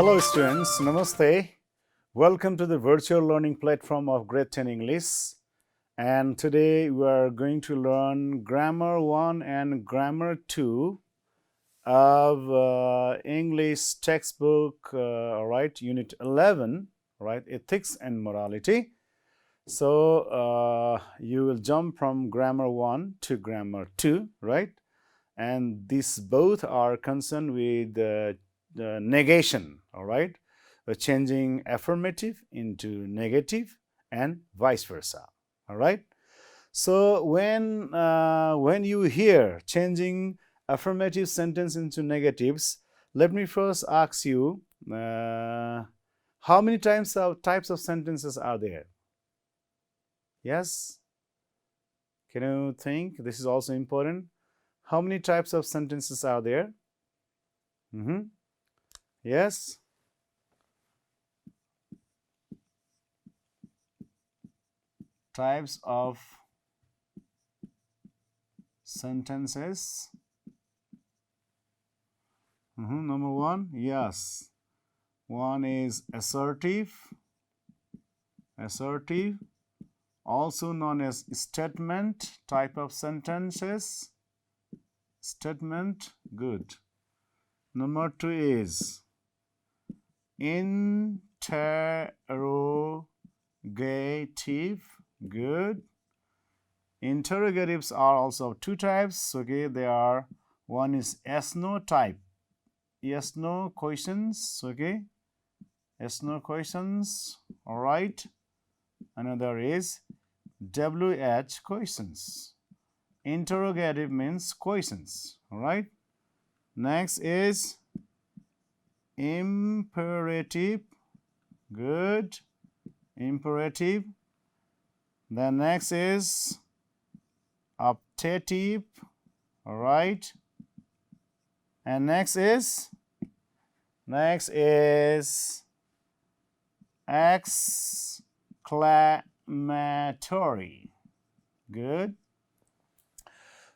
Hello students, Namaste. Welcome to the virtual learning platform of Grade 10 English. And today we are going to learn Grammar 1 and Grammar 2 of English textbook, Unit 11, Ethics and Morality. So you will jump from Grammar 1 to Grammar 2, right? And these both are concerned with the negation, changing affirmative into negative and vice versa, all right? So when you hear changing affirmative sentence into negatives, let me first ask you, how many types of sentences are there? Yes? Can you think? This is also important. How many types of sentences are there? Yes? Types of sentences. Number one, yes. One is assertive, also known as statement type of sentences. Statement, good. Number two is interrogative, good. Interrogatives are also two types, okay? They are, one is yes/no type, yes/no questions, okay? Yes/no questions, all right. Another is WH questions. Interrogative means questions, all right. Next is imperative, good, imperative. Then next is optative, all right. And next is exclamatory, good.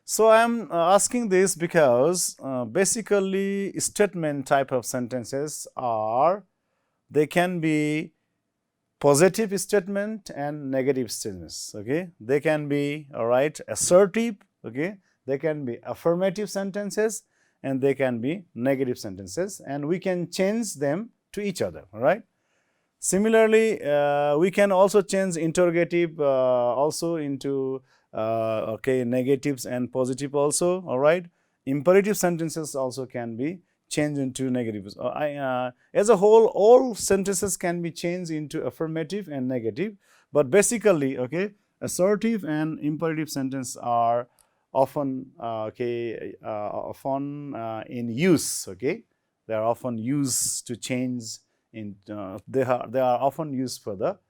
So I'm asking this because basically statement type of sentences are, they can be positive statement and negative statements, okay? They can be, all right, assertive, okay? They can be affirmative sentences and they can be negative sentences, and we can change them to each other, all right? Similarly, we can also change interrogative also into negatives and positive also, all right? Imperative sentences also can be changed into negatives. As a whole, all sentences can be changed into affirmative and negative, but basically, okay, assertive and imperative sentences are often in use, okay? They are often used to change in, they are often used for the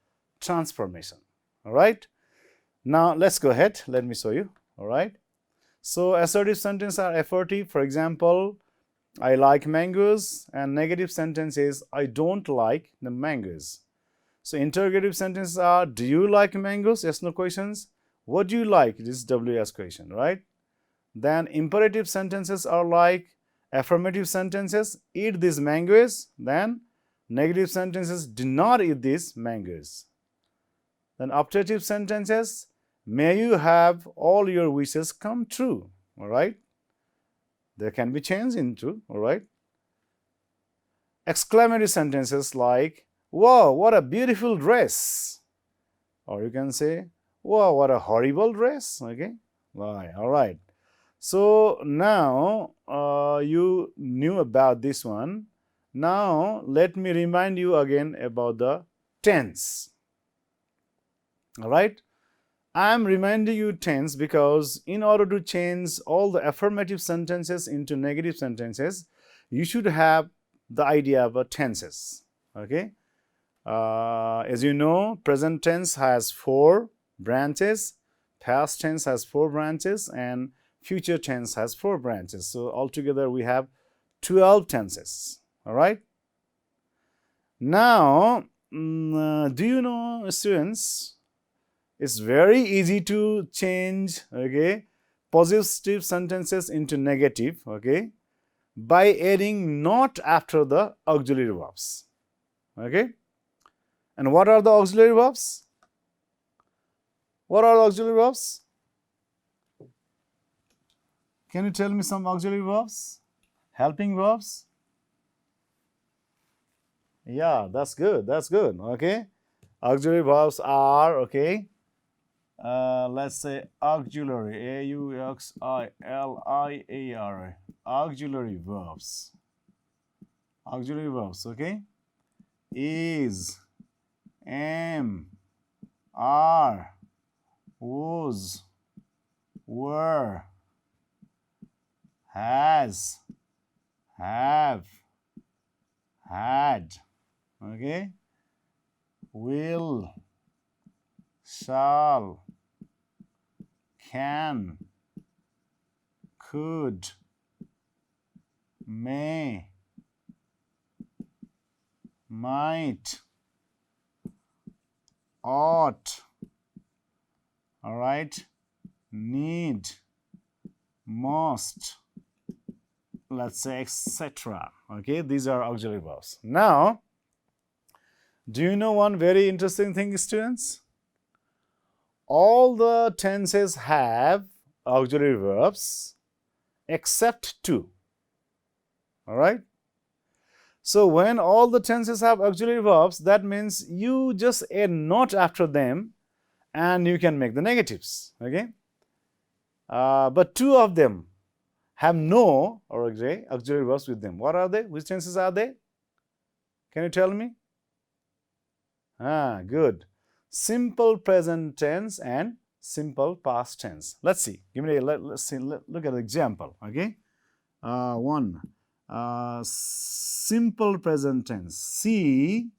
transformation, all right? Now let's go ahead, let me show you, all right? So assertive sentences are affirmative. For example, I like mangoes, and negative sentence is I don't like the mangoes. So interrogative sentences are, do you like mangoes? Yes, no questions. What do you like? This is WS question, right? Then imperative sentences are like affirmative sentences, eat these mangoes. Then negative sentences, do not eat these mangoes. Then optative sentences, may you have all your wishes come true, all right? They can be changed into, all right? Exclamatory sentences like, wow, what a beautiful dress. Or you can say, wow, what a horrible dress, okay? Right, all right. So now you knew about this one. Now let me remind you again about the tense. All right, I'm reminding you tense because in order to change all the affirmative sentences into negative sentences, you should have the idea about tenses. Okay, as you know, present tense has 4 branches, past tense has 4 branches, and future tense has 4 branches. So altogether we have 12 tenses. All right. Now, do you know, students, it's very easy to change, okay, positive sentences into negative, okay. by adding not after the auxiliary verbs. Okay? And what are the auxiliary verbs? What are the auxiliary verbs? Can you tell me some auxiliary verbs? Helping verbs? Yeah, that's good. That's good. Okay. Auxiliary verbs are, okay, let's say auxiliary, auxiliary, auxiliary verbs. Auxiliary verbs, okay? Is, am, are, was, were, has, have, had, okay? Will, shall, can, could, may, might, ought, all right, need, must, let's say, etc. Okay, these are auxiliary verbs. Now, do you know one very interesting thing, students? All the tenses have auxiliary verbs except two. All right? So, when all the tenses have auxiliary verbs, that means you just add not after them and you can make the negatives. Okay? But two of them have no or auxiliary verbs with them. What are they? Which tenses are they? Can you tell me? Good. Simple present tense and simple past tense. Let's see. Let's see. Look at the example. Okay. One. Simple present tense. She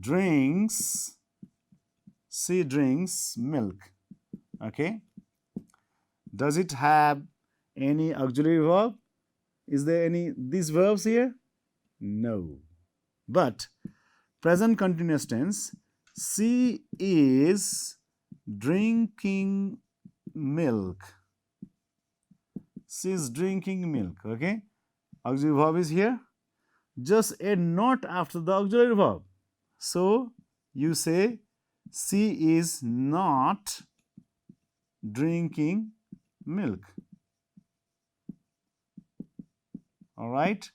drinks milk. Okay. Does it have any auxiliary verb? Is there any these verbs here? No. But present continuous tense, she is drinking milk. She is drinking milk. Okay. Auxiliary verb is here. Just add not after the auxiliary verb. So, you say, she is not drinking milk. All right.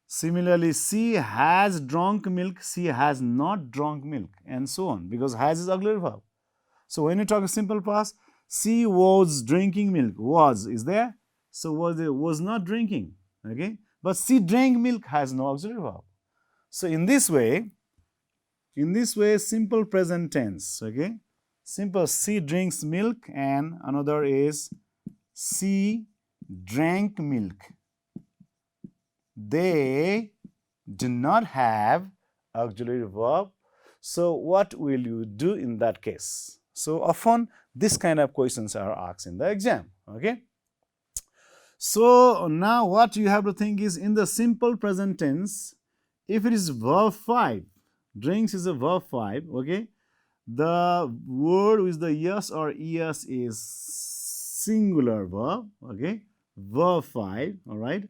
Similarly, she has drunk milk, she has not drunk milk, and so on, because has is auxiliary verb. So, when you talk a simple past, she was drinking milk. Was is there. So, was not drinking. Okay. But she drank milk has no auxiliary verb. So, in this way, simple present tense. Okay. Simple, she drinks milk, and another is she drank milk. They do not have auxiliary verb. So, what will you do in that case? So, often this kind of questions are asked in the exam. Okay. So, now what you have to think is, in the simple present tense, if it is verb 5, drinks is a verb 5, okay, the word with the yes or es is singular verb, okay, verb 5, all right.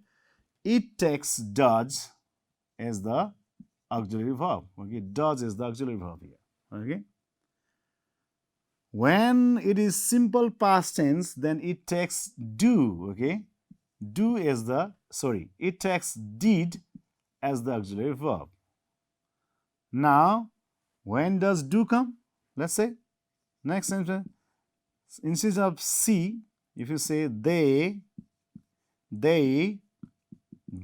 It takes does as the auxiliary verb. Okay, does is the auxiliary verb here. Okay. When it is simple past tense, then it takes do. Okay, do as the it takes did as the auxiliary verb. Now, when does do come? Let's say next sentence. Instead of see, if you say they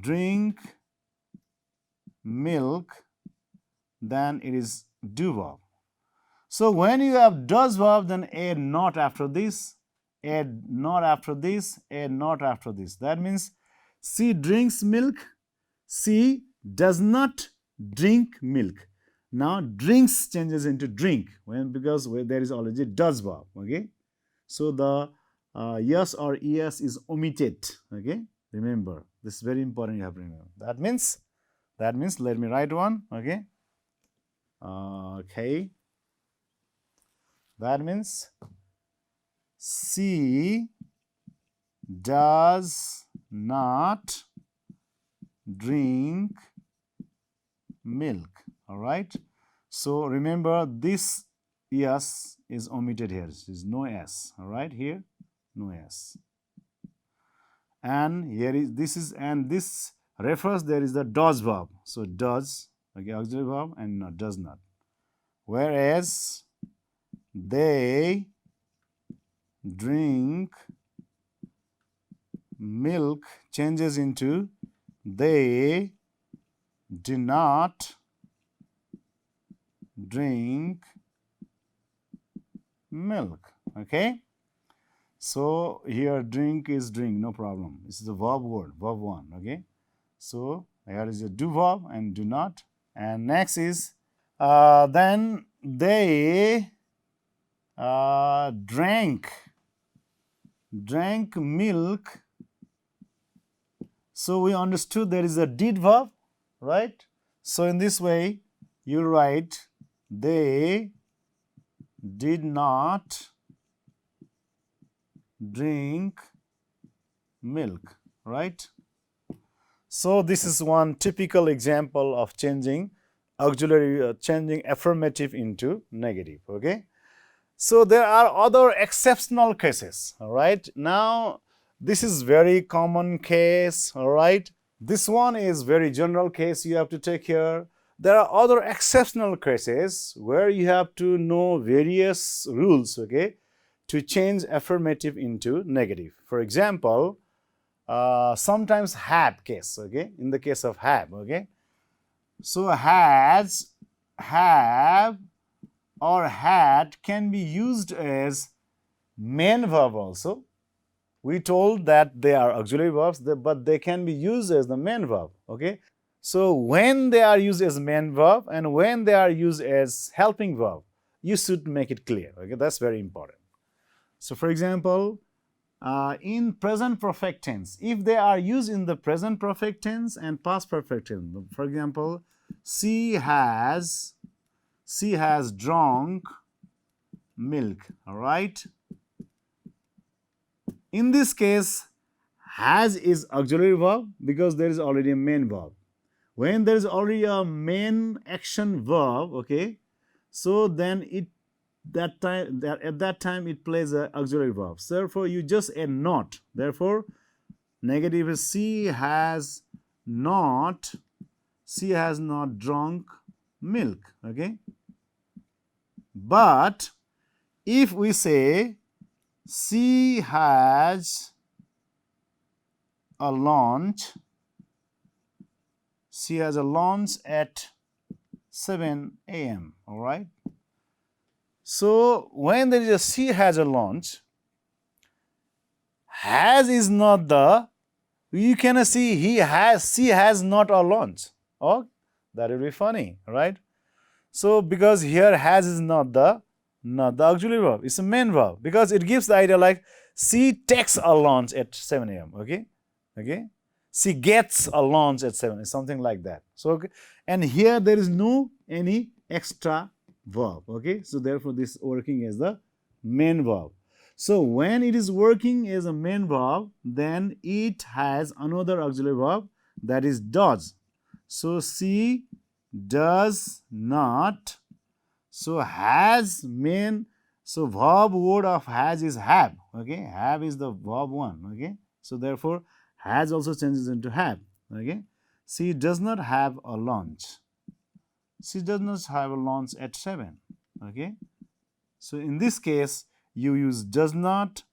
drink milk, then it is do verb. So, when you have does verb, then add not after this, add not after this, add not after this. That means she drinks milk, she does not drink milk. Now, drinks changes into drink because there is already does verb. Okay. So, the yes or es is omitted. Okay. Remember, this is very important, you have to remember. That means, let me write one, okay. Okay. That means, she does not drink milk. All right. So remember, this yes is omitted here. This is no s. All right, here no s. And here is this refers, there is the does verb. So does, okay, auxiliary verb, and not, does not. Whereas they drink milk changes into they do not drink milk. Okay. So here drink is drink, no problem. This is a verb word, verb 1. Okay. So here is a do verb and do not. And next is then they drank milk. So we understood there is a did verb, right? So in this way you write they did not drink milk, right? So this is one typical example of changing auxiliary, changing affirmative into negative. Okay. So there are other exceptional cases. All right. Now this is very common case. All right. This one is very general case you have to take care. There are other exceptional cases where you have to know various rules, okay, to change affirmative into negative. For example, sometimes have case, okay, in the case of have, okay. So has, have, or had can be used as main verb also. We told that they are auxiliary verbs, but they can be used as the main verb, okay. So when they are used as main verb and when they are used as helping verb, you should make it clear, okay. That's very important. So for example, in present perfect tense, if they are used in the present perfect tense and past perfect tense, for example, she has drunk milk, all right. In this case, has is auxiliary verb because there is already a main verb. When there is already a main action verb, okay, so then at that time it plays a auxiliary verb. So therefore you just add not. Therefore negative is she has not drunk milk, okay. But if we say she has a lunch at 7 a.m. all right. So when there is a she has a lunch, has is not the, you cannot see she has not a lunch. Oh, that will be funny, right? So because here has is not the auxiliary verb, it's a main verb because it gives the idea like she takes a lunch at 7 a.m. okay, okay. She gets a lunch at 7, something like that. So okay. And here there is no any extra verb, okay. So therefore this working as the main verb. So when it is working as a main verb, then it has another auxiliary verb, that is does. So she does not. So has main, so verb word of has is have, okay. Have is the verb 1, okay. So therefore has also changes into have, okay. She does not have a lunch. She does not have a lunch at 7, okay. So in this case you use does not.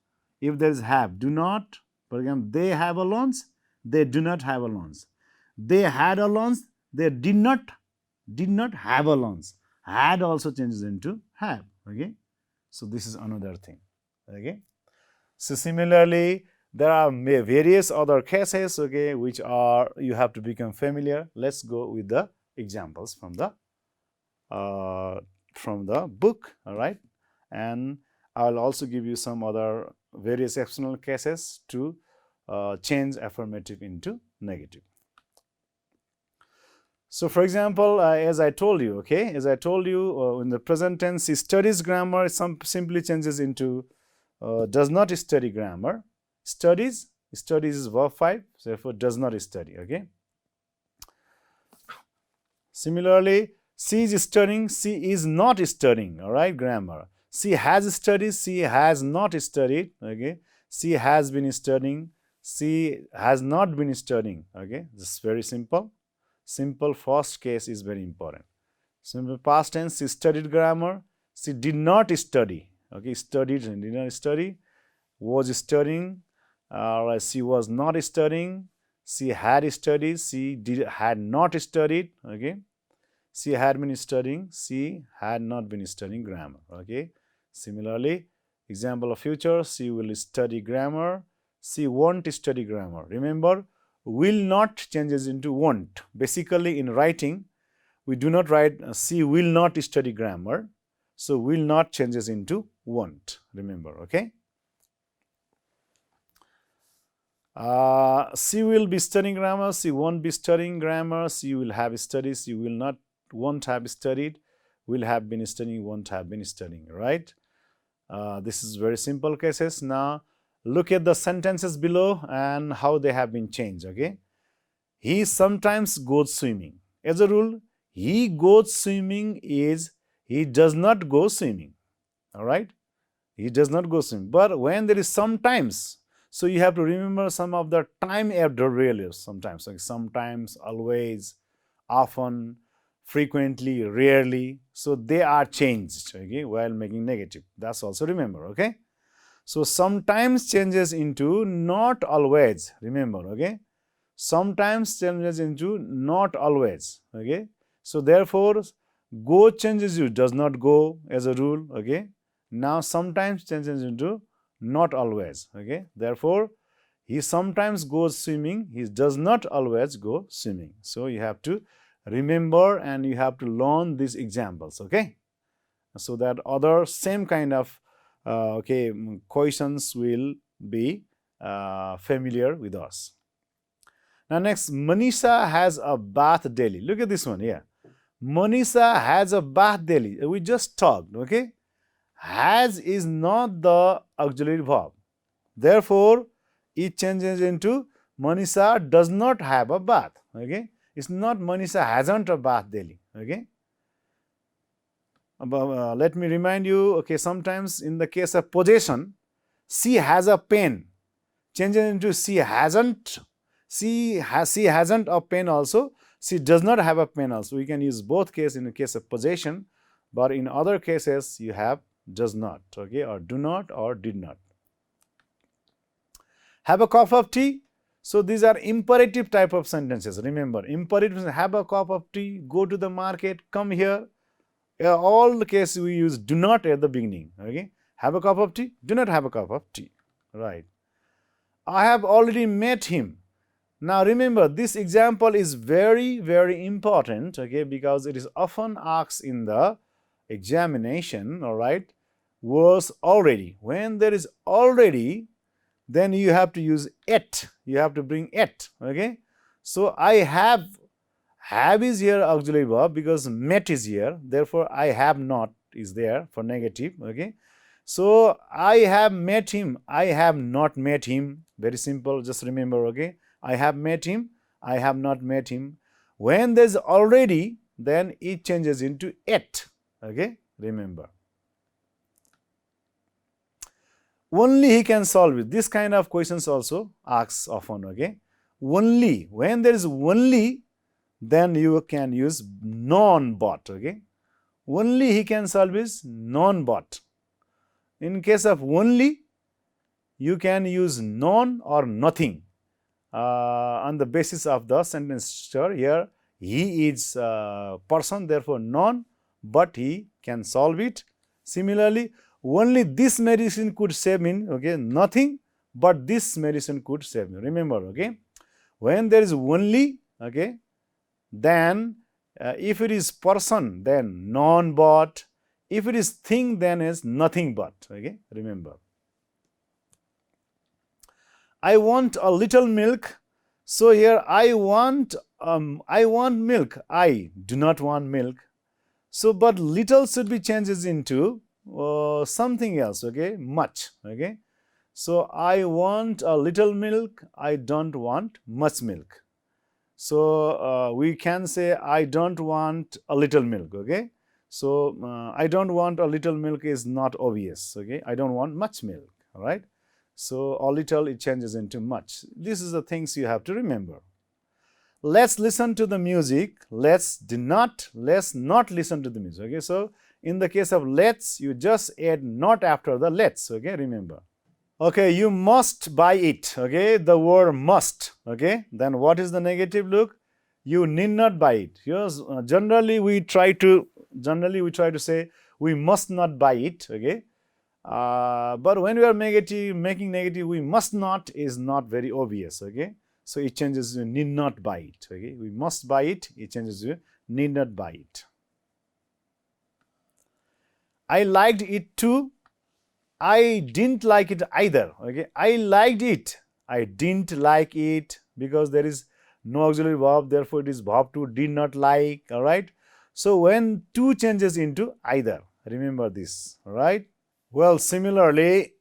If there is have, do not. For example, they have a lunch, they do not have a lunch. They had a lunch, they did not have a lunch. Had also changes into have, okay. So this is another thing, okay. So similarly there are various other cases, okay, which are you have to become familiar. Let's go with the examples from the book, all right. And I will also give you some other various exceptional cases to change affirmative into negative. So for example, as I told you, okay, in the present tense, he studies grammar, simply changes into does not study grammar. Studies is verb 5, therefore does not study, okay. Similarly, she is studying, she is not studying, all right, grammar. She has studied, she has not studied, okay. She has been studying, she has not been studying, okay. This is very simple. Simple first case is very important. Simple past tense, she studied grammar, she did not study, okay. Studied and did not study, was studying, she was not studying, she had studied, she had not studied, okay. She had been studying, she had not been studying grammar, okay. Similarly, example of future, she will study grammar, she won't study grammar. Remember, will not changes into won't. Basically, in writing, we do not write she will not study grammar, so will not changes into won't. Remember, okay. She will be studying grammar, she won't be studying grammar, she will have studied, she will not, won't have studied, will have been studying, won't have been studying, right? This is very simple cases. Now, look at the sentences below and how they have been changed, okay? He sometimes goes swimming. As a rule, he goes swimming is he does not go swimming, all right? He does not go swimming. But when there is sometimes, so you have to remember some of the time adverbials sometimes, like sometimes, always, often, frequently, rarely. So they are changed, okay, while making negative. That's also remember, okay. So sometimes changes into not always, remember, okay. Sometimes changes into not always, okay. So therefore, go changes you does not go as a rule, okay. Now sometimes changes into not always, okay. Therefore, he sometimes goes swimming, he does not always go swimming. So you have to remember and you have to learn these examples, okay, so that other same kind of questions will be familiar with us. Now next, Manisha has a bath daily. Look at this one here. Manisha has a bath daily. We just talked, okay. Has is not the auxiliary verb. Therefore, it changes into Manisha does not have a bath, okay. It's not Manisha hasn't a bath daily, okay. Let me remind you, okay, sometimes in the case of possession, she has a pen, changes into she hasn't, she hasn't a pen also, she does not have a pen also. We can use both cases in the case of possession, but in other cases you have does not, okay, or do not or did not. Have a cup of tea. So these are imperative type of sentences. Remember, imperative, have a cup of tea, go to the market, come here. All the cases we use do not at the beginning, okay. Have a cup of tea, do not have a cup of tea, right. I have already met him. Now remember, this example is very, very important, okay, because it is often asked in the examination, all right. Was already. When there is already, then you have to use it. You have to bring it, okay. So I have is here auxiliary verb because met is here. Therefore, I have not is there for negative, okay. So I have met him, I have not met him. Very simple, just remember, okay. I have met him, I have not met him. When there's already, then it changes into it, okay. Remember. Only he can solve it. This kind of questions also asks often, okay. Only, when there is only, then you can use non-but, okay. Only he can solve is non-but. In case of only, you can use non or nothing on the basis of the sentence structure. Here, he is a person, therefore non, but he can solve it. Similarly, only this medicine could save me, okay, nothing, but this medicine could save me. Remember, okay, when there is only, okay, then if it is person, then non but, if it is thing, then is nothing but, okay, remember. I want a little milk. So here I want milk. I do not want milk. So but little should be changes into something else, okay, much, okay. So I want a little milk, I don't want much milk. So we can say I don't want a little milk. Okay, so I don't want a little milk is not obvious. Okay, I don't want much milk. All right, so a little it changes into much. This is the things you have to remember. Let's listen to the music. Let's not listen to the music. Okay, so in the case of let's, you just add not after the let's. Okay, remember. Okay, you must buy it. Okay, the word must. Okay, then what is the negative look? You need not buy it. Yes, generally we try to say we must not buy it. Okay, but when we are making negative, we must not is not very obvious. Okay, so it changes to need not buy it. Okay, we must buy it. It changes to need not buy it. I liked it too. I didn't like it either. Okay, I liked it. I didn't like it, because there is no auxiliary verb, therefore it is verb to did not like. All right. So when to changes into either, remember this. All right. Well, similarly,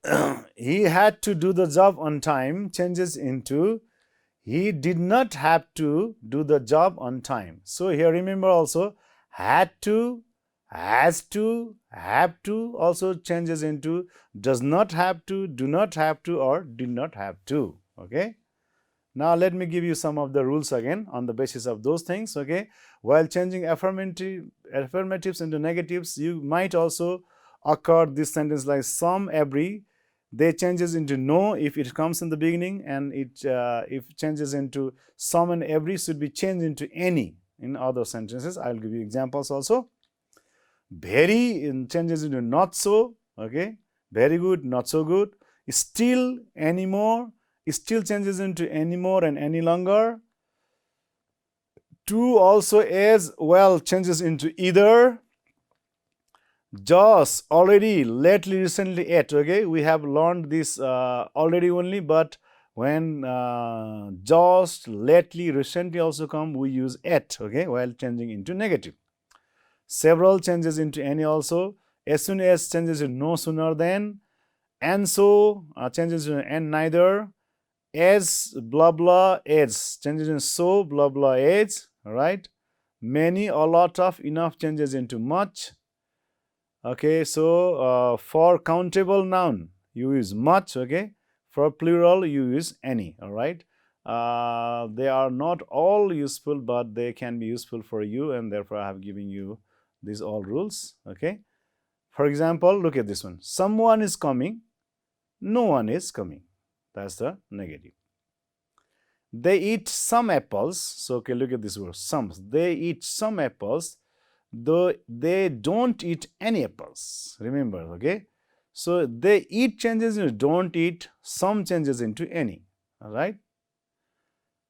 he had to do the job on time changes into he did not have to do the job on time. So here remember also had to, has to, have to also changes into does not have to, do not have to, or did not have to. Okay. Now let me give you some of the rules again on the basis of those things. Okay. While changing affirmatives into negatives, you might also occur this sentence like some, every. They changes into no if it comes in the beginning, and it if changes into some and every should be changed into any in other sentences. I will give you examples also. Very changes into not so. Okay, very good, not so good. Still, anymore. Still changes into anymore and any longer. To also as well changes into either. Just, already, lately, recently, at. Okay, we have learned this already only, but when just, lately, recently also come, we use at. Okay, while changing into negative. Several changes into any also. As soon as changes into no sooner than. And so changes into and neither. As, blah blah, as changes into so, blah blah, as. All right. Many, a lot of, enough changes into much. Okay, so for countable noun you use much. Okay, for plural you use any. All right, they are not all useful, but they can be useful for you, and therefore I have given you these all rules. Okay, for example, look at this one. Someone is coming, no one is coming. That's the negative. They eat some apples. So okay, look at this word some. They eat some apples, though they don't eat any apples. Remember. Okay, so they eat changes into don't eat, some changes into any. All right.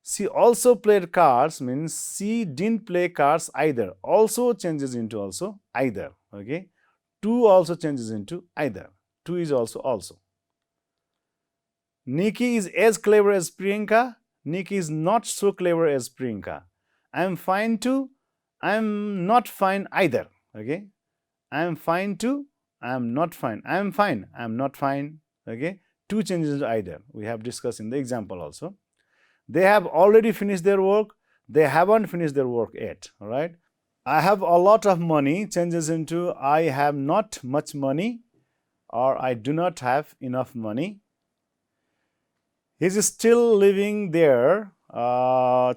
She also played cards means she didn't play cards either. Also changes into also either. Okay, to also changes into either. To is also. Nikki is as clever as Priyanka. Nikki is not so clever as Priyanka. I am fine too. I am not fine either. Okay, I am fine too. I am not fine. I am fine. I am not fine. Okay, two changes into either. We have discussed in the example also. They have already finished their work. They haven't finished their work yet. All right. I have a lot of money changes into I have not much money, or I do not have enough money. He's still living there.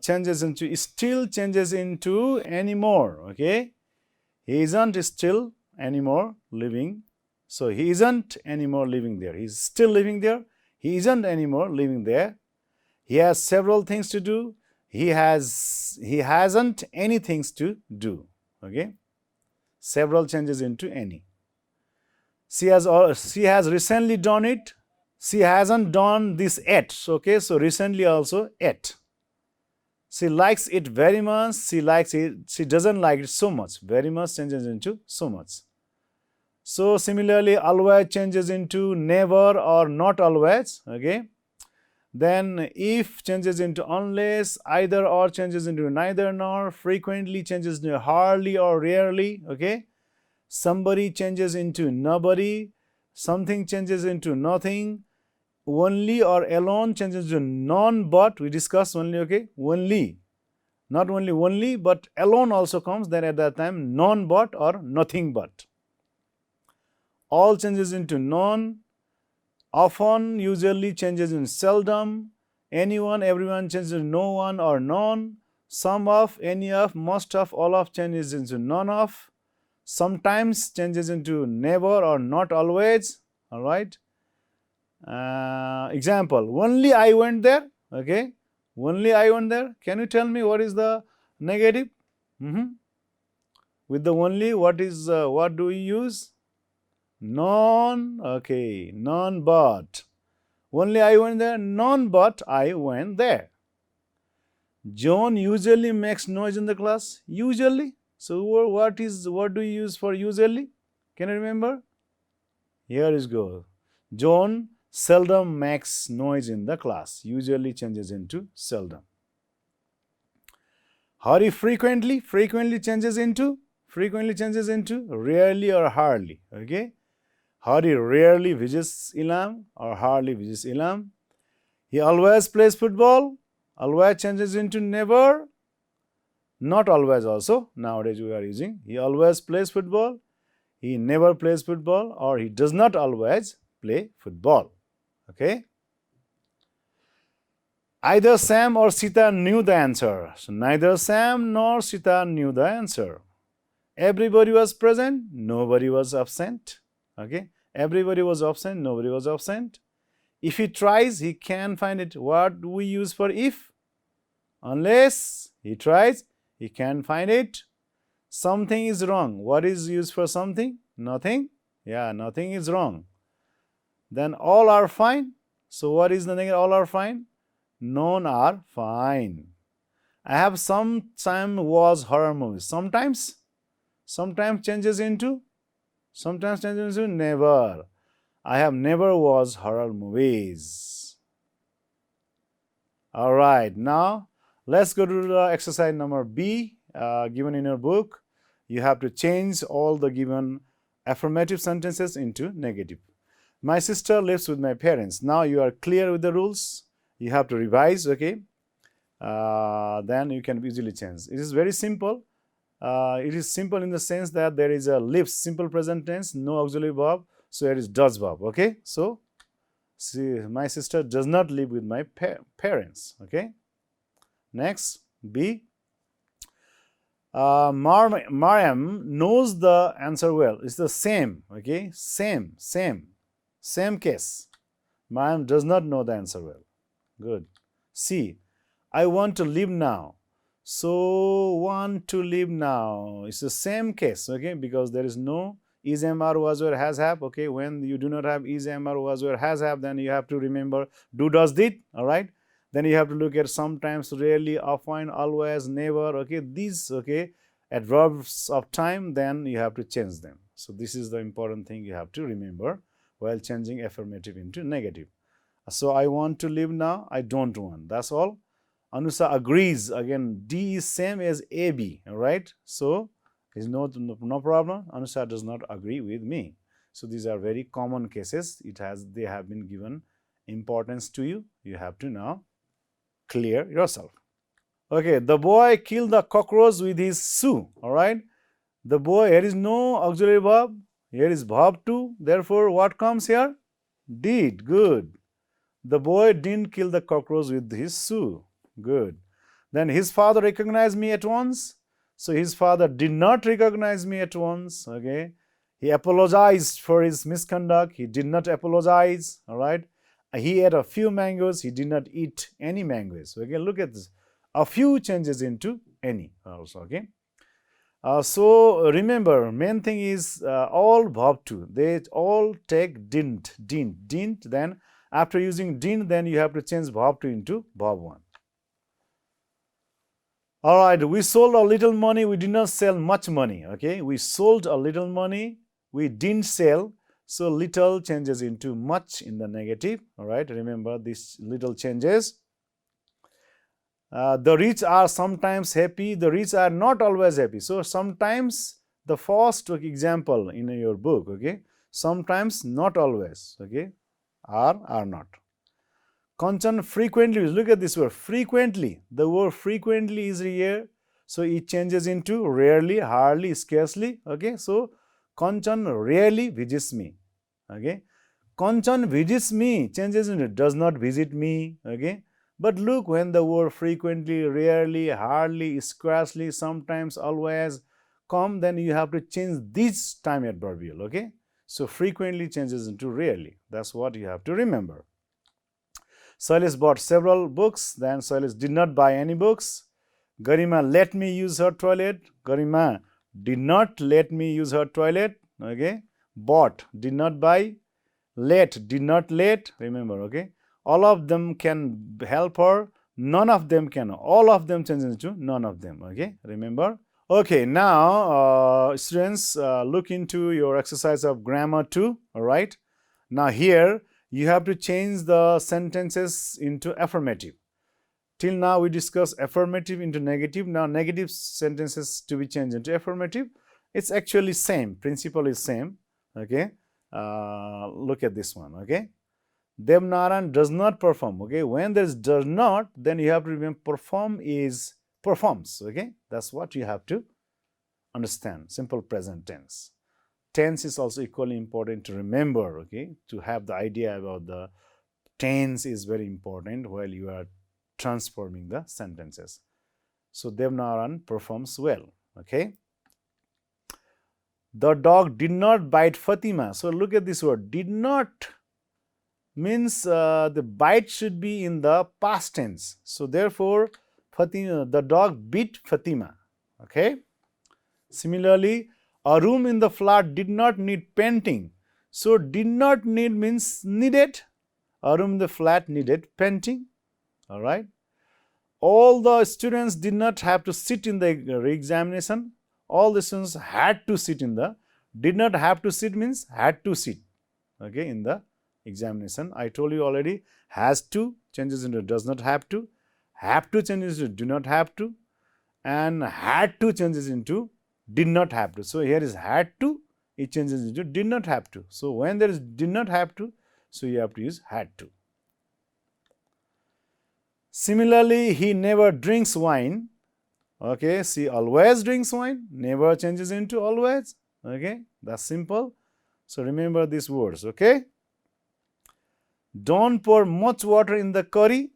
Changes into still changes into anymore. Okay, he isn't still anymore living. So he isn't anymore living there. He's still living there. He isn't anymore living there. He has several things to do. He hasn't any things to do. Okay, several changes into any. She has recently done it. She hasn't done this yet. Okay, so recently also yet. She likes it very much. She likes it. She doesn't like it so much. Very much changes into so much. So similarly, always changes into never or not always. Okay. Then if changes into unless, either or changes into neither nor, frequently changes into hardly or rarely. Okay. Somebody changes into nobody. Something changes into nothing. Only or alone changes to none but. We discussed only. Okay, only. Not only but alone also comes, then at that time none but or nothing but. All changes into none. Often, usually changes in seldom. Anyone, everyone changes into no one or none. Some of, any of, most of, all of changes into none of. Sometimes changes into never or not always. All right. Example, only I went there. Okay. Only I went there. Can you tell me what is the negative? With the only, what do we use? None. Okay. None but. Only I went there. None but I went there. John usually makes noise in the class. Usually. So what do you use for usually? Can you remember? Here is go. John seldom makes noise in the class. Usually changes into seldom. Hurry frequently. Frequently changes into rarely or hardly. Okay. Hurry rarely visits Ilam or hardly visits Ilam. He always plays football. Always changes into never. Not always also. Nowadays we are using. He always plays football. He never plays football, or he does not always play football. Okay. Either Sam or Sita knew the answer. So neither Sam nor Sita knew the answer. Everybody was present. Nobody was absent. Okay. Everybody was absent. Nobody was absent. If he tries, he can find it. What do we use for if? Unless he tries, he can find it. Something is wrong. What is used for something? Nothing. Yeah, nothing is wrong. Then all are fine. So what is the negative? All are fine. None are fine. I have sometime was horror movies. Sometimes changes into never. I have never was horror movies. All right, now let's go to the exercise number B given in your book. You have to change all the given affirmative sentences into negative. My sister lives with my parents. Now you are clear with the rules. You have to revise, okay? Then you can easily change. It is very simple. It is simple in the sense that there is a lives, simple present tense, no auxiliary verb. So it is does verb, okay? So, see, my sister does not live with my parents, okay? Next, B. Mariam knows the answer well. It's the same, okay? Same case. Mariam does not know the answer well. Good. C. I want to live now. So, want to live now. It's the same case, okay? Because there is no is, am, are, was, were, has, have, okay? When you do not have is, am, are, was, were, has, have, then you have to remember do, does, did, all right? Then you have to look at sometimes, rarely, often, always, never, okay? These, okay, adverbs of time, then you have to change them. So, this is the important thing you have to remember while changing affirmative into negative. So, I want to live now, I don't want, that's all. Anusa agrees. Again, D is same as AB, all right? So, is no problem. Anusa does not agree with me. So, these are very common cases. They have been given importance to you. You have to now clear yourself. Okay, the boy killed the cockroach with his shoe, all right? The boy, here is no auxiliary verb. Here is verb too. Therefore, what comes here? Did. Good. The boy didn't kill the cockroach with his shoe. Good. Then his father recognized me at once. So his father did not recognize me at once. Okay. He apologized for his misconduct. He did not apologize. All right. He ate a few mangoes. He did not eat any mangoes. Okay. Look at this. A few changes into any also. Okay. So remember, main thing is all verb two. They all take didn't. Then after using didn't, then you have to change verb two into verb one. All right, we sold a little money, we did not sell much money, okay? We sold a little money, we didn't sell, so little changes into much in the negative, all right? Remember these little changes. The rich are sometimes happy, the rich are not always happy. So, sometimes the first example in your book, okay? Sometimes, not always, okay? Are not. Kanchan frequently, look at this word, frequently. The word frequently is here. So it changes into rarely, hardly, scarcely. Okay, so Kanchan rarely visits me. Okay, Kanchan visits me changes into does not visit me. Okay, but look, when the word frequently, rarely, hardly, scarcely, sometimes, always come, then you have to change this time adverbial. Okay, so frequently changes into rarely. That's what you have to remember. Shailesh bought several books, then Shailesh did not buy any books. Garima let me use her toilet. Garima did not let me use her toilet. Okay. Bought, did not buy. Let, did not let. Remember, okay. All of them can help her. None of them can. All of them changes into none of them. Okay. Remember. Okay. Now, students, look into your exercise of grammar 2. All right. Now, here you have to change the sentences into affirmative. Till now we discussed affirmative into negative. Now negative sentences to be changed into affirmative. It's actually same. Principle is same. Okay. Look at this one. Okay. Devnaran does not perform. Okay. When there's does not, then you have to remember perform is performs. Okay. That's what you have to understand. Simple present tense. Tense is also equally important to remember. Okay. To have the idea about the tense is very important while you are transforming the sentences. So Devnaran performs well. Okay. The dog did not bite Fatima. So look at this word. Did not means the bite should be in the past tense. So therefore, Fatima, the dog bit Fatima. Okay. Similarly, a room in the flat did not need painting. So did not need means needed. A room in the flat needed painting. All right. All the students did not have to sit in the re-examination. All the students had to sit in the, did not have to sit means had to sit. Okay, in the examination. I told you already, has to changes into does not have to changes into do not have to, and had to changes into did not have to. So here is had to, it changes into did not have to. So when there is did not have to, so you have to use had to. Similarly, he never drinks wine. Okay, see, always drinks wine, never changes into always. Okay, that's simple. So remember these words. Okay, don't pour much water in the curry.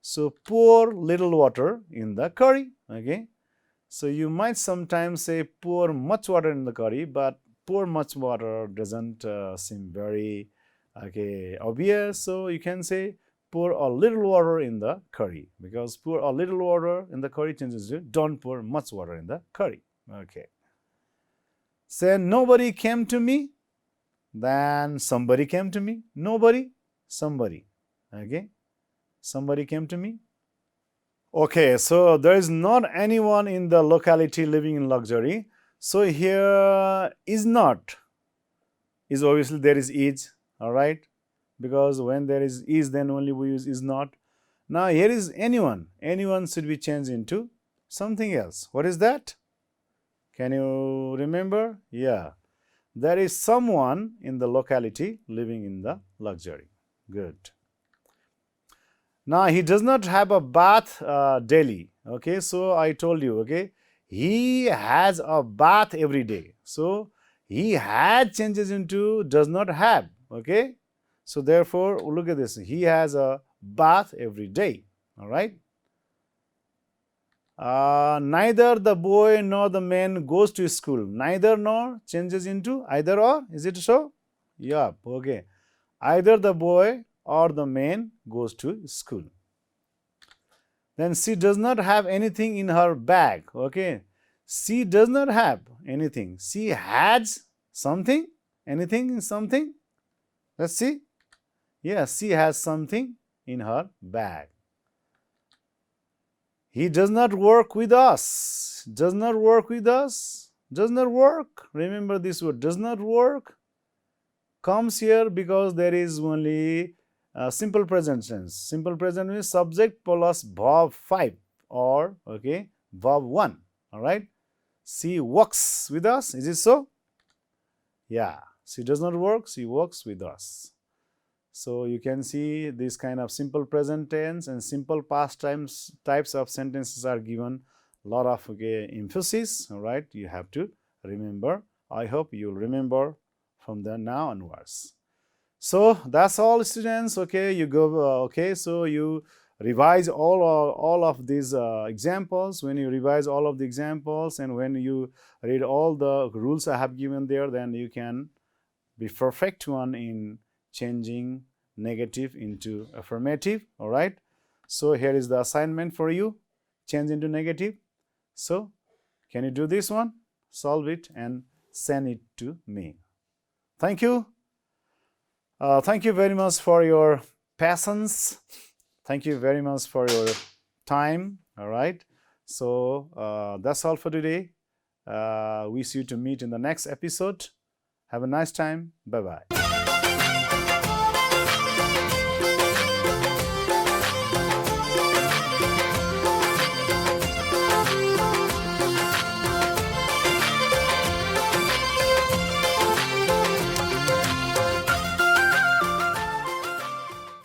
So pour little water in the curry. Okay, so you might sometimes say pour much water in the curry, but pour much water doesn't seem very obvious. So you can say pour a little water in the curry, because pour a little water in the curry changes to don't pour much water in the curry. Okay. Say nobody came to me, then somebody came to me. Nobody, somebody. Okay. Somebody came to me. Okay, so there is not anyone in the locality living in luxury. So here is not is obviously there is. All right. Because when there is, then only we use is not. Now here is anyone. Anyone should be changed into something else. What is that? Can you remember? Yeah. There is someone in the locality living in the luxury. Good. Now he does not have a bath daily. Okay, so I told you, okay, he has a bath every day. So he had changes into does not have. Okay. So therefore, look at this. He has a bath every day. All right. Neither the boy nor the man goes to school. Neither nor changes into either or. Is it so? Yeah. Okay. Either the boy or the man goes to school. Then she does not have anything in her bag. Okay. She does not have anything. She has something. Anything in something. Let's see. Yes, she has something in her bag. He does not work with us. Does not work with us. Does not work. Remember this word, does not work. Comes here because there is only simple present tense. Simple present means subject plus verb 5 or okay verb 1. All right. She works with us. Is it so? Yeah. She does not work. She works with us. So you can see this kind of simple present tense and simple past times types of sentences are given a lot of emphasis. All right, you have to remember. I hope you'll remember from the now onwards. So that's all, students. Okay, you go. Okay, so you revise all of these examples. When you revise all of the examples and when you read all the rules I have given there, then you can be perfect one in changing negative into affirmative. All right, so here is the assignment for you. Change into negative. So can you do this one? Solve it and send it to me. Thank you. Thank you very much for your patience. Thank you very much for your time. All right, so that's all for today. Wish you to meet in the next episode. Have a nice time. Bye bye.